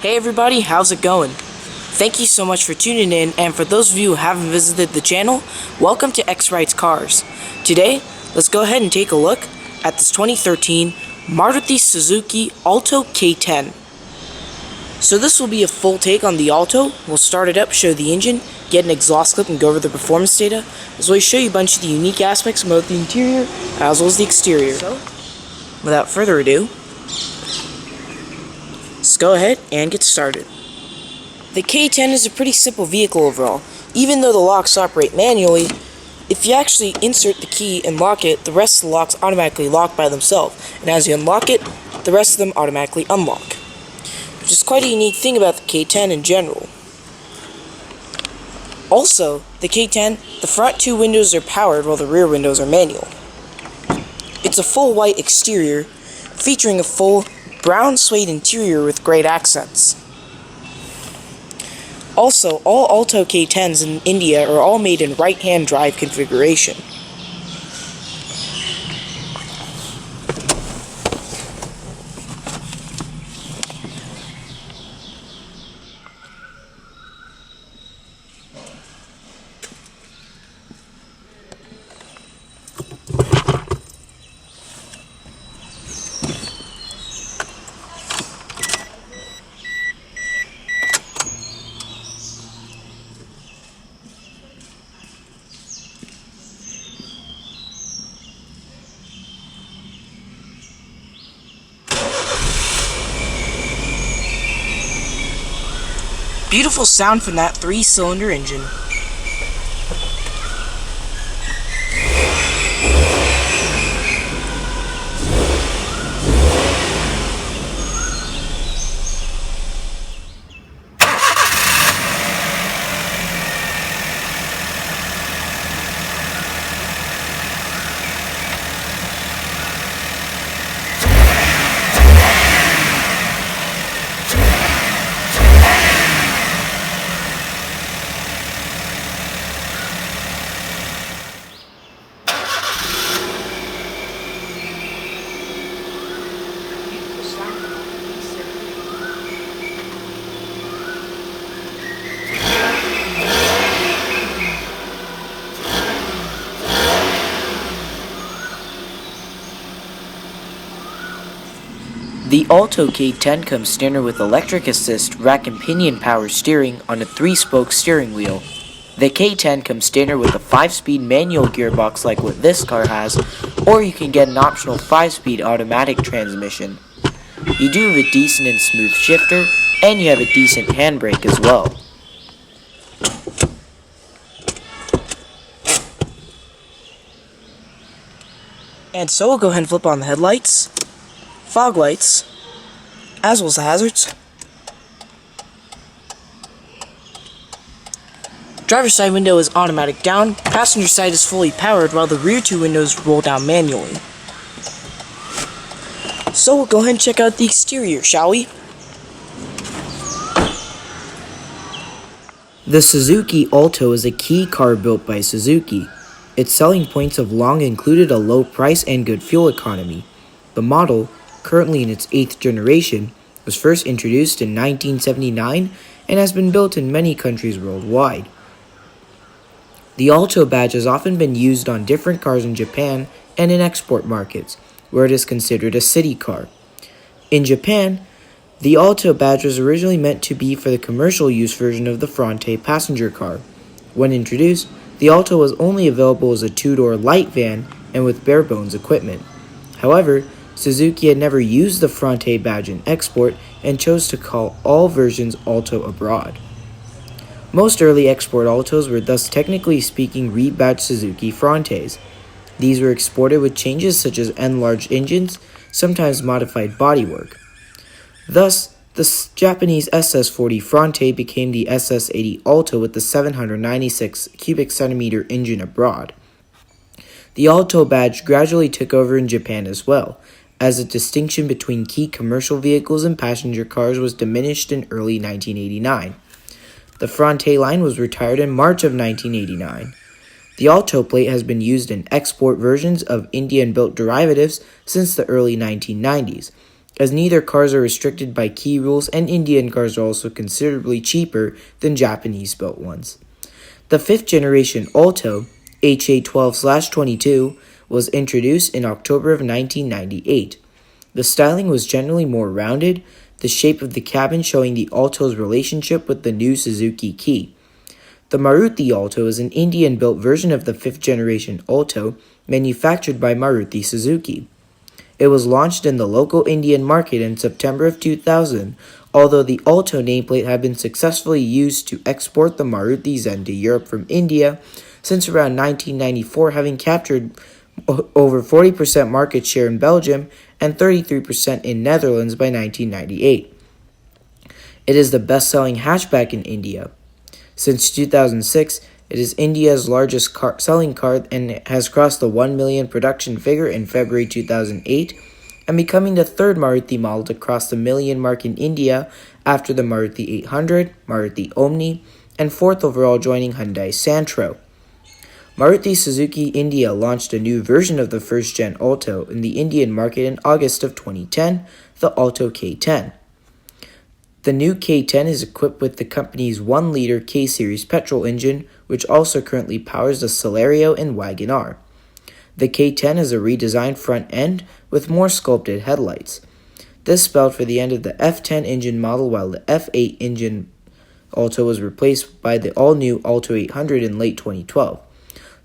Hey everybody, how's it going? Thank you so much for tuning in, and for those of you who haven't visited the channel, welcome to X Writes Cars. Today, let's go ahead and take a look at this 2013 Maruti Suzuki Alto K10. So this will be a full take on the Alto. We'll start it up, show the engine, get an exhaust clip, and go over the performance data, as well as show you a bunch of the unique aspects of both the interior as well as the exterior. So, without further ado, let's go ahead and get started. The K10 is a pretty simple vehicle overall. Even though the locks operate manually, if you actually insert the key and lock it, the rest of the locks automatically lock by themselves, and as you unlock it, the rest of them automatically unlock, which is quite a unique thing about the K10 in general. Also, the K10, the front two windows are powered while the rear windows are manual. It's a full white exterior, featuring a full brown suede interior with great accents. Also, all Alto K10s in India are all made in right-hand drive configuration. Beautiful sound from that 3-cylinder engine. The Alto K10 comes standard with electric assist, rack and pinion power steering on a 3-spoke steering wheel. The K10 comes standard with a 5-speed manual gearbox like what this car has, or you can get an optional 5-speed automatic transmission. You do have a decent and smooth shifter, and you have a decent handbrake as well. And so we'll go ahead and flip on the headlights, fog lights, as well as the hazards. Driver's side window is automatic down, passenger side is fully powered, while the rear two windows roll down manually. So we'll go ahead and check out the exterior, shall we? The Suzuki Alto is a key car built by Suzuki. Its selling points have long included a low price and good fuel economy. The model, currently in its 8th generation, was first introduced in 1979 and has been built in many countries worldwide. The Alto badge has often been used on different cars in Japan and in export markets, where it is considered a city car. In Japan, the Alto badge was originally meant to be for the commercial use version of the Fronte passenger car. When introduced, the Alto was only available as a 2-door light van and with bare-bones equipment. However, Suzuki had never used the Fronte badge in export and chose to call all versions Alto abroad. Most early export Altos were thus technically speaking rebadged Suzuki Frontes. These were exported with changes such as enlarged engines, sometimes modified bodywork. Thus, the Japanese SS40 Fronte became the SS80 Alto with the 796 cubic centimeter engine abroad. The Alto badge gradually took over in Japan as well, as the distinction between key commercial vehicles and passenger cars was diminished in early 1989. The Fronte line was retired in March of 1989. The Alto plate has been used in export versions of Indian-built derivatives since the early 1990s, as neither cars are restricted by key rules and Indian cars are also considerably cheaper than Japanese-built ones. The 5th generation Alto, HA12/22, was introduced in October of 1998. The styling was generally more rounded, the shape of the cabin showing the Alto's relationship with the new Suzuki Key. The Maruti Alto is an Indian-built version of the 5th generation Alto, manufactured by Maruti Suzuki. It was launched in the local Indian market in September of 2000, although the Alto nameplate had been successfully used to export the Maruti Zen to Europe from India since around 1994, having captured over 40% market share in Belgium and 33% in Netherlands by 1998. It is the best-selling hatchback in India. Since 2006, it is India's largest selling car and has crossed the 1 million production figure in February 2008, and becoming the third Maruti model to cross the million mark in India after the Maruti 800, Maruti Omni, and fourth overall joining Hyundai Santro. Maruti Suzuki India launched a new version of the first-gen Alto in the Indian market in August of 2010, the Alto K10. The new K10 is equipped with the company's 1-liter K-Series petrol engine, which also currently powers the Celerio and Wagon-R. The K10 has a redesigned front end with more sculpted headlights. This spelled for the end of the F10 engine model, while the F8 engine Alto was replaced by the all-new Alto 800 in late 2012.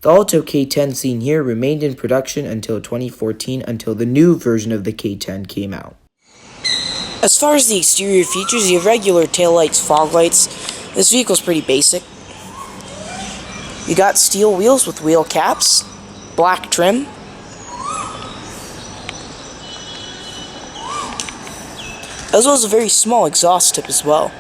The Alto K10 seen here remained in production until 2014, until the new version of the K10 came out. As far as the exterior features, you have regular taillights, fog lights. This vehicle is pretty basic. You got steel wheels with wheel caps, black trim, as well as a very small exhaust tip as well.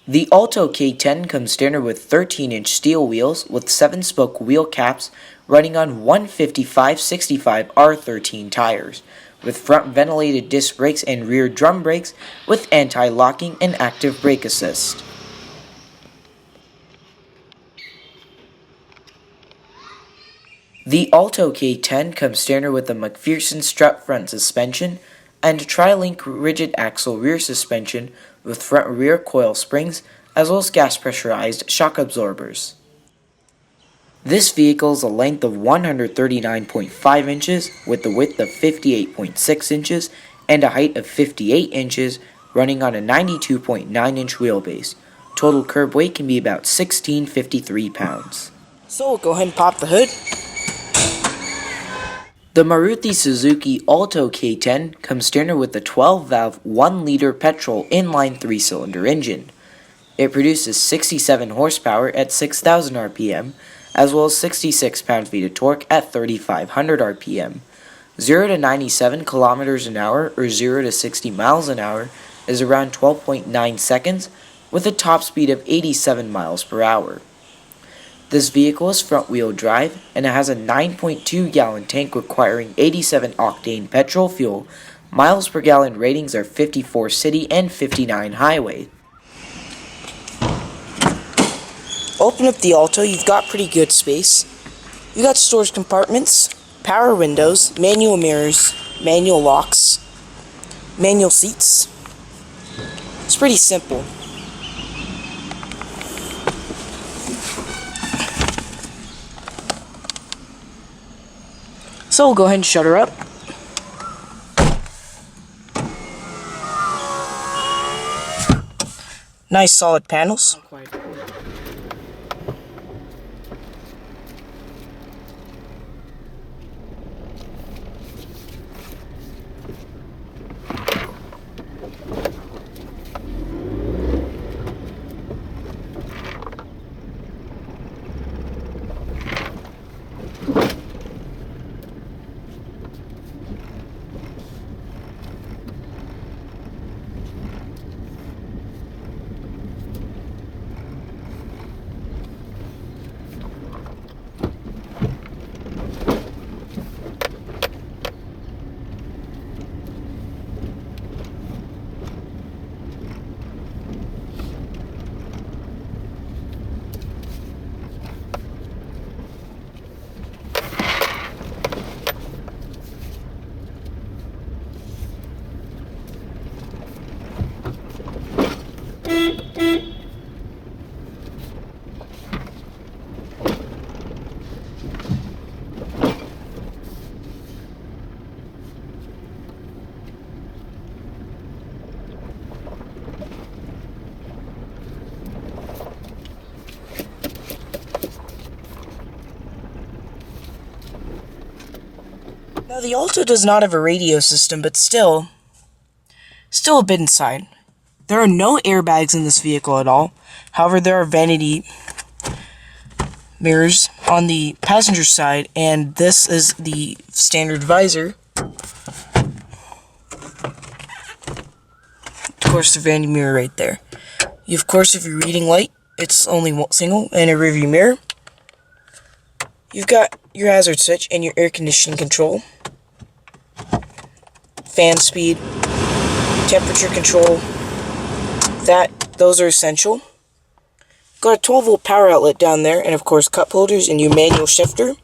The Alto K10 comes standard with 13-inch steel wheels with 7-spoke wheel caps running on 155/65 R13 tires, with front ventilated disc brakes and rear drum brakes with anti-locking and active brake assist. The Alto K10 comes standard with a McPherson strut front suspension and a tri-link rigid axle rear suspension with front and rear coil springs, as well as gas pressurized shock absorbers. This vehicle is a length of 139.5 inches with a width of 58.6 inches and a height of 58 inches, running on a 92.9-inch wheelbase. Total curb weight can be about 1,653 pounds. So we'll go ahead and pop the hood. The Maruti Suzuki Alto K10 comes standard with a 12-valve 1-liter petrol inline 3-cylinder engine. It produces 67 horsepower at 6,000 RPM, as well as 66 pound-feet of torque at 3,500 RPM. 0 to 97 kilometers an hour or 0 to 60 miles an hour is around 12.9 seconds, with a top speed of 87 miles per hour. This vehicle is front-wheel drive and it has a 9.2-gallon tank requiring 87 octane petrol fuel. Miles per gallon ratings are 54 city and 59 highway. Open up the Alto, you've got pretty good space. You got storage compartments, power windows, manual mirrors, manual locks, manual seats. It's pretty simple. So we'll go ahead and shut her up. Nice solid panels. Now the Alto does not have a radio system, but still a bit inside. There are no airbags in this vehicle at all. However, there are vanity mirrors on the passenger side, and this is the standard visor. Of course, the vanity mirror right there. You, of course, if you're reading light, it's only one single, and a rearview mirror. You've got your hazard switch and your air conditioning control, fan speed, temperature control. Those are essential. Got a 12-volt power outlet down there, and of course cup holders and your manual shifter,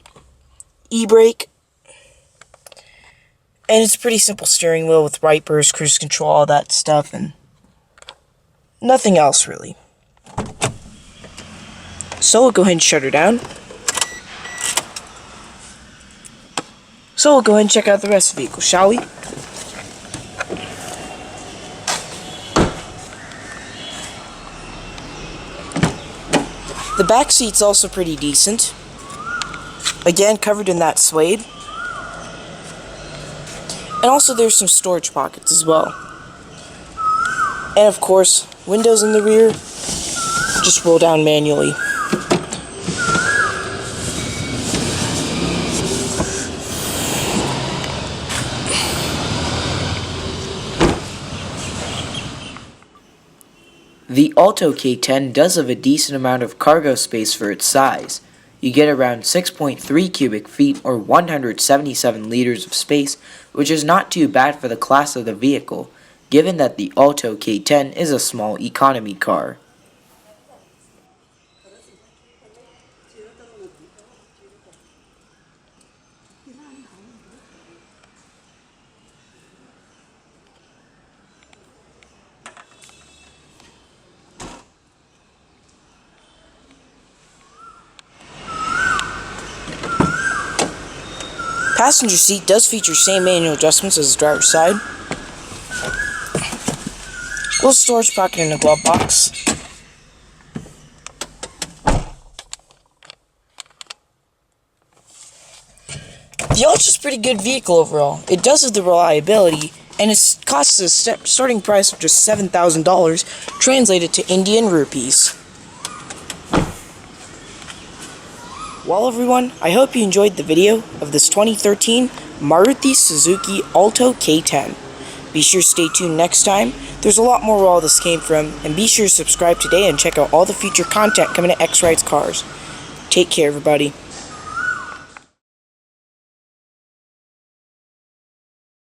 e-brake, and it's a pretty simple steering wheel with wipers, cruise control, all that stuff, and nothing else really. So we'll go ahead and shut her down. So we'll go ahead and check out the rest of the vehicle, shall we? The back seat's also pretty decent. Again, covered in that suede. And also there's some storage pockets as well. And of course, windows in the rear just roll down manually. The Alto K10 does have a decent amount of cargo space for its size. You get around 6.3 cubic feet or 177 liters of space, which is not too bad for the class of the vehicle, given that the Alto K10 is a small economy car. Passenger seat does feature same manual adjustments as the driver's side. Little storage pocket in the glove box. The Alto's a pretty good vehicle overall. It does have the reliability, and it costs a starting price of just $7,000, translated to Indian rupees. Well everyone, I hope you enjoyed the video of this 2013 Maruti Suzuki Alto K10. Be sure to stay tuned next time. There's a lot more where all this came from, and be sure to subscribe today and check out all the future content coming to X Rides Cars. Take care everybody.